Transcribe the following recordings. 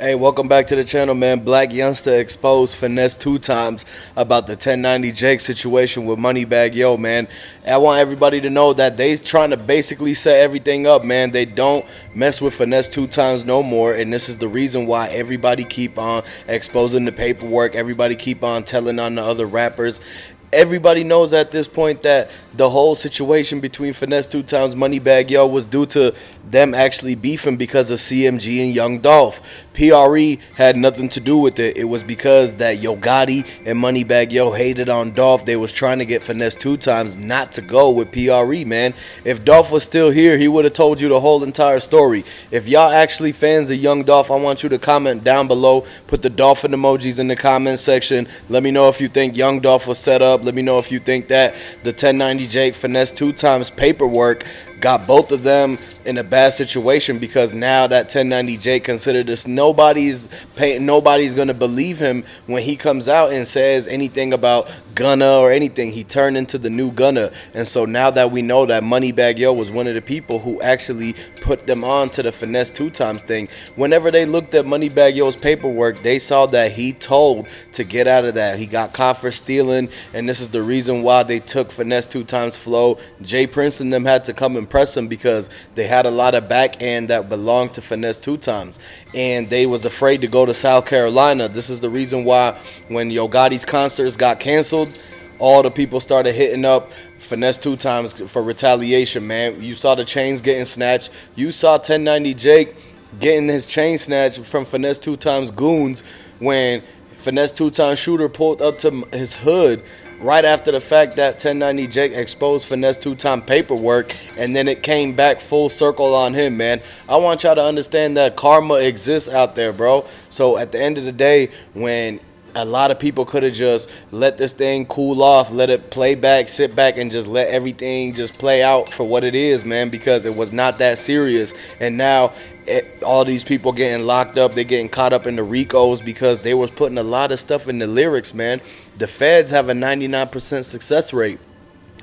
Hey, welcome back to the channel, man. Blac Youngsta exposed Finesse2Tymes about the 1090 Jake situation with Moneybagg Yo, man. I want everybody to know that they trying to basically set everything up, man. They don't mess with Finesse2Tymes no more, and this is the reason why everybody keep on exposing the paperwork. Everybody keep on telling on the other rappers. Everybody knows at this point that the whole situation between Finesse2Tymes Moneybagg Yo was due to them actually beefing because of CMG and Young Dolph. PRE had nothing to do with it. It was because that Yo Gotti and Moneybagg Yo hated on Dolph. They was trying to get Finesse2Tymes not to go with PRE, man. If Dolph was still here, he would have told you the whole entire story. If y'all actually fans of Young Dolph, I want you to comment down below. Put the dolphin emojis in the comment section. Let me know if you think Young Dolph was set up. Let me know if you think that the 1090 Jake Finesse2Tymes paperwork got both of them in a bad situation, because now that 1090 Jake considered this, nobody's gonna believe him when he comes out and says anything about Gunna or anything. He turned into the new Gunna, and so now that we know that Moneybagg Yo was one of the people who actually put them on to the Finesse2Tymes thing, whenever they looked at Moneybagg Yo's paperwork, they saw that he told to get out of that. He got caught for stealing, and this is the reason why they took Finesse2Tymes flow. Jay Prince and them had to come and press him because they had a lot of back end that belonged to Finesse2Tymes, and they was afraid to go to South Carolina. This is the reason why when Yo Gotti's concerts got canceled, all the people started hitting up Finesse2Tymes for retaliation, man. You saw the chains getting snatched. You saw 1090 Jake getting his chain snatched from Finesse2Tymes goons when Finesse2Tymes shooter pulled up to his hood right after the fact that 1090 Jake exposed Finesse2Tymes paperwork, and then it came back full circle on him, man. I want y'all to understand that karma exists out there, bro. So at the end of the day, when a lot of people could have just let this thing cool off, let it play back, sit back, and just let everything just play out for what it is, man, because it was not that serious. And now all these people getting locked up, they getting caught up in the Ricos because they was putting a lot of stuff in the lyrics, man. The feds have a 99% success rate.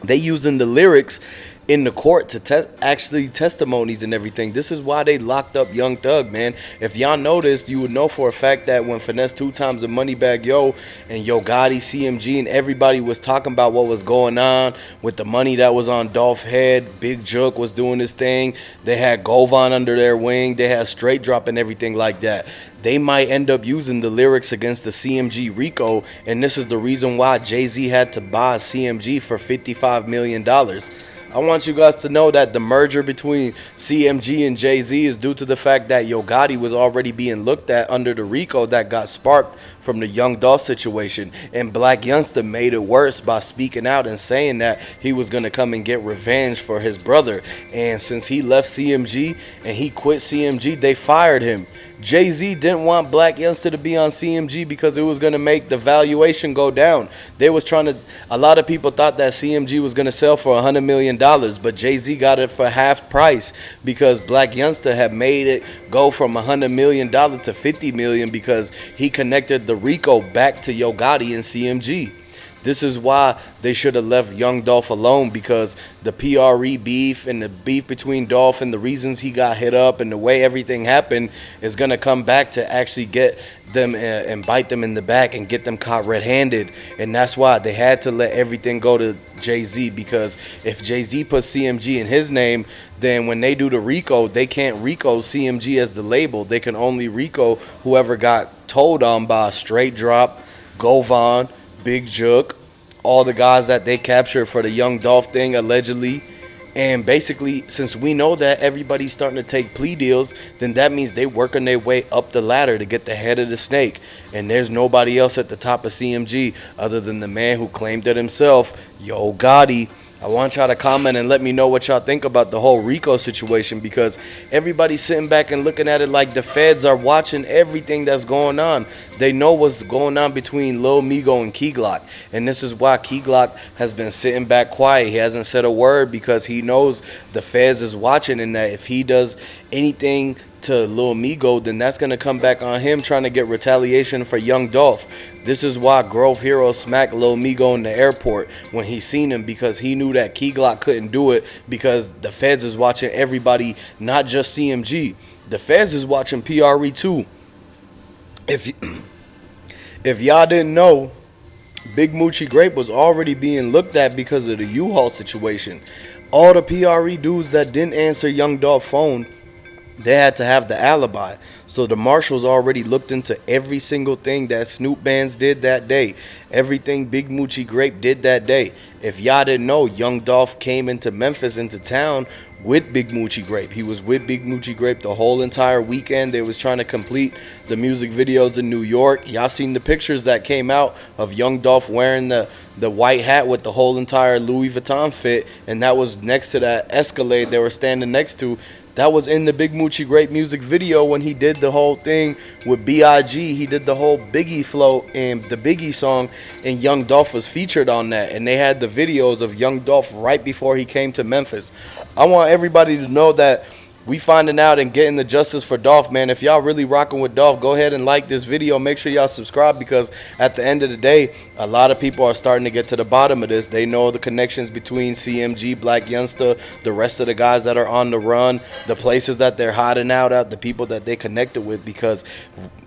They using the lyrics in the court to actually testimonies and everything. This is why they locked up Young Thug, man. If y'all noticed, you would know for a fact that when Finesse2Tymes and Moneybagg Yo and Yo Gotti, CMG, and everybody was talking about what was going on with the money that was on Dolph's head, Big Jook was doing his thing, they had Govan under their wing, they had Straight Drop and everything like that. They might end up using the lyrics against the CMG Rico, and this is the reason why Jay-Z had to buy CMG for $55 million. I want you guys to know that the merger between CMG and Jay-Z is due to the fact that Yo Gotti was already being looked at under the RICO that got sparked from the Young Dolph situation. And Blac Youngsta made it worse by speaking out and saying that he was going to come and get revenge for his brother. And since he left CMG and he quit CMG, they fired him. Jay-Z didn't want Blac Youngsta to be on CMG because it was going to make the valuation go down. They was trying to, a lot of people thought that CMG was going to sell for $100 million, but Jay-Z got it for half price because Blac Youngsta had made it go from $100 million to $50 million because he connected the Rico back to Yo Gotti and CMG. This is why they should have left Young Dolph alone, because the PRE beef and the beef between Dolph and the reasons he got hit up and the way everything happened is going to come back to actually get them and bite them in the back and get them caught red-handed. And that's why they had to let everything go to Jay-Z, because if Jay-Z puts CMG in his name, then when they do the RICO, they can't RICO CMG as the label. They can only RICO whoever got told on by Straight Drop, Govan, Big Jook, all the guys that they captured for the Young Dolph thing allegedly. And basically, since we know that everybody's starting to take plea deals, then that means they working their way up the ladder to get the head of the snake. And there's nobody else at the top of CMG other than the man who claimed it himself, Yo Gotti. I want y'all to comment and let me know what y'all think about the whole Rico situation, because everybody's sitting back and looking at it like the feds are watching everything that's going on. They know what's going on between Lil Migo and Keyglock, and this is why Keyglock has been sitting back quiet. He hasn't said a word because he knows the feds is watching, and that if he does anything to Lil Migo, then that's going to come back on him trying to get retaliation for Young Dolph. This is why Grove Hero smacked Lil Migo in the airport when he seen him, because he knew that Keyglock couldn't do it because the feds is watching everybody, not just CMG. The feds is watching PRE too. If if y'all didn't know, Big Moochie Grape was already being looked at because of the U-Haul situation. All the PRE dudes that didn't answer Young Dolph's phone, they had to have the alibi. So the marshals already looked into every single thing that Snoop Bands did that day, everything Big Moochie Grape did that day. If y'all didn't know, Young Dolph came into Memphis, into town, with Big Moochie Grape. He was with Big Moochie Grape the whole entire weekend. They was trying to complete the music videos in New York. Y'all seen the pictures that came out of Young Dolph wearing the white hat with the whole entire Louis Vuitton fit, and that was next to that Escalade they were standing next to. That was in the Big Moochie Grape music video when he did the whole thing with B.I.G. He did the whole Biggie flow and the Biggie song, and Young Dolph was featured on that. And they had the videos of Young Dolph right before he came to Memphis. I want everybody to know that we finding out and getting the justice for Dolph, man. If y'all really rocking with Dolph, go ahead and like this video. Make sure y'all subscribe, because at the end of the day, a lot of people are starting to get to the bottom of this. They know the connections between CMG, Blac Youngsta, the rest of the guys that are on the run, the places that they're hiding out at, the people that they connected with, because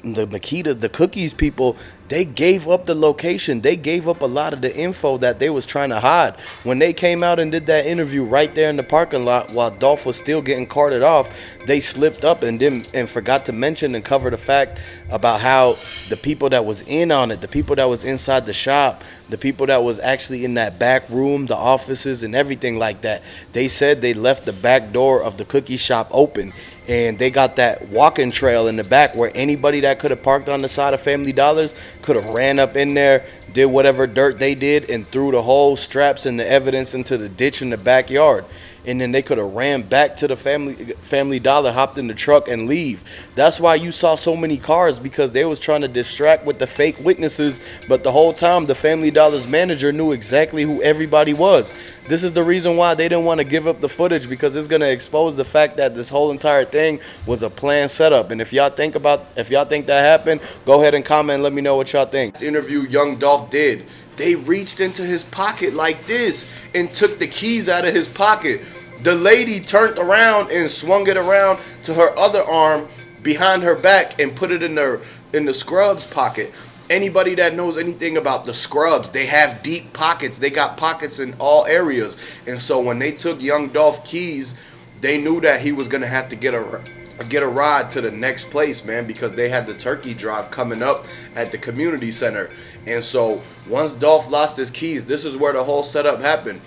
the Cookies people, they gave up the location. They gave up a lot of the info that they was trying to hide. When they came out and did that interview right there in the parking lot while Dolph was still getting carted off, they slipped up and forgot to mention and cover the fact about how the people that was in on it, the people that was inside the shop, the people that was actually in that back room, the offices and everything like that, they said they left the back door of the cookie shop open. And they got that walking trail in the back where anybody that could have parked on the side of Family Dollars could have ran up in there, did whatever dirt they did, and threw the whole straps and the evidence into the ditch in the backyard. And then they could have ran back to the Family Dollar, hopped in the truck, and leave. That's why you saw so many cars, because they was trying to distract with the fake witnesses. But the whole time, the Family Dollar's manager knew exactly who everybody was. This is the reason why they didn't want to give up the footage, because it's going to expose the fact that this whole entire thing was a planned setup. And if y'all think that happened, go ahead and comment and let me know what y'all think. This interview Young Dolph did, they reached into his pocket like this and took the keys out of his pocket. The lady turned around and swung it around to her other arm behind her back and put it in the scrubs pocket. Anybody that knows anything about the scrubs, they have deep pockets. They got pockets in all areas. And so when they took Young Dolph keys, they knew that he was going to have to get a ride to the next place, man, because they had the turkey drive coming up at the community center. And so once Dolph lost his keys, this is where the whole setup happened.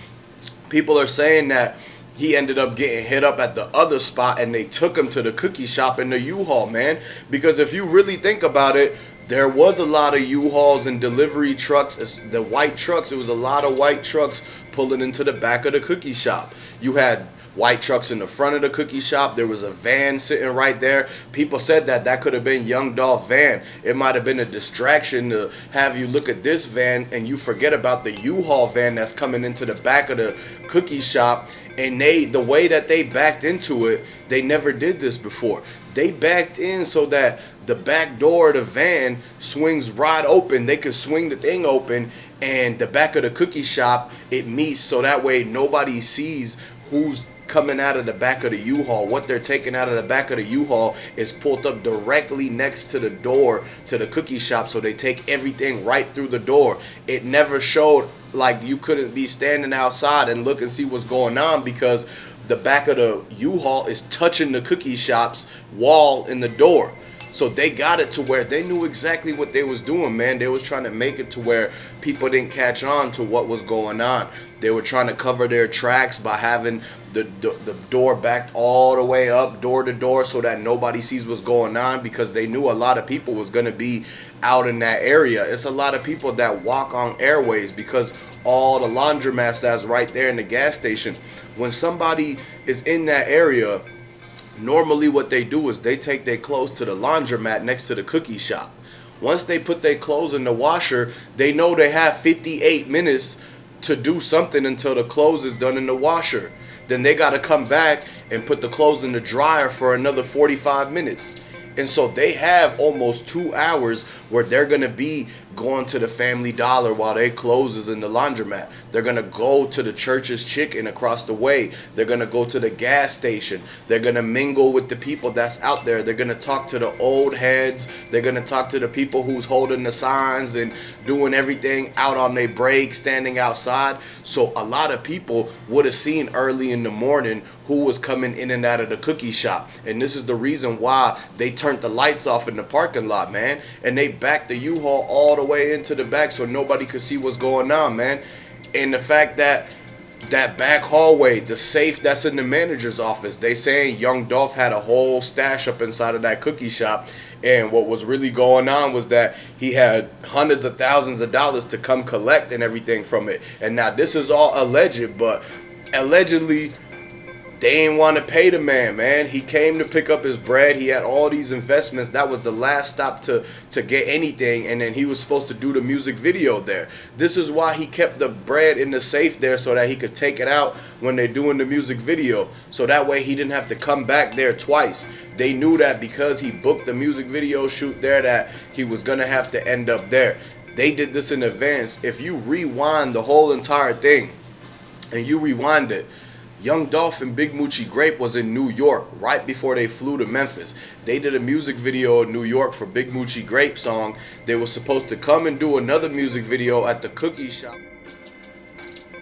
People are saying that he ended up getting hit up at the other spot and they took him to the cookie shop in the U-Haul, man. Because if you really think about it, there was a lot of U-Hauls and delivery trucks, the white trucks. It was a lot of white trucks pulling into the back of the cookie shop. You had white trucks in the front of the cookie shop. There was a van sitting right there. People said that could have been Young Dolph van. It might have been a distraction to have you look at this van and you forget about the U-Haul van that's coming into the back of the cookie shop. And the way that they backed into it, they never did this before. They backed in so that the back door of the van swings right open. They could swing the thing open, and the back of the cookie shop, it meets, so that way nobody sees who's coming out of the back of the U-Haul. What they're taking out of the back of the U-Haul is pulled up directly next to the door to the cookie shop, so they take everything right through the door. It never showed like you couldn't be standing outside and look and see what's going on, because the back of the U-Haul is touching the cookie shop's wall in the door. So they got it to where they knew exactly what they was doing, man. They was trying to make it to where people didn't catch on to what was going on. They were trying to cover their tracks by having the door backed all the way up, door to door, so that nobody sees what's going on, because they knew a lot of people was going to be out in that area. It's a lot of people that walk on airways, because all the laundromats that's right there in the gas station. When somebody is in that area, normally what they do is they take their clothes to the laundromat next to the cookie shop. Once they put their clothes in the washer, they know they have 58 minutes to do something until the clothes is done in the washer. Then they got to come back and put the clothes in the dryer for another 45 minutes. And so they have almost 2 hours where they're going to be going to the Family Dollar while they closes in the laundromat. They're gonna go to the church's chicken across the way. They're gonna go to the gas station. They're gonna mingle with the people that's out there. They're gonna talk to the old heads. They're gonna talk to the people who's holding the signs and doing everything out on their break, standing outside. So a lot of people would have seen early in the morning who was coming in and out of the cookie shop. And this is the reason why they turned the lights off in the parking lot, man. And they backed the U-Haul all the way into the back so nobody could see what's going on, man. And the fact that that back hallway, the safe that's in the manager's office, they saying Young Dolph had a whole stash up inside of that cookie shop. And what was really going on was that he had hundreds of thousands of dollars to come collect and everything from it. And now this is all alleged, but allegedly they ain't want to pay the man. He came to pick up his bread. He had all these investments. That was the last stop to get anything. And then he was supposed to do the music video there. This is why he kept the bread in the safe there, so that he could take it out when they're doing the music video. So that way he didn't have to come back there twice. They knew that because he booked the music video shoot there that he was going to have to end up there. They did this in advance. If you rewind the whole entire thing and you rewind it, Young Dolph and Big Moochie Grape was in New York right before they flew to Memphis. They did a music video in New York for Big Moochie Grape song. They were supposed to come and do another music video at the cookie shop.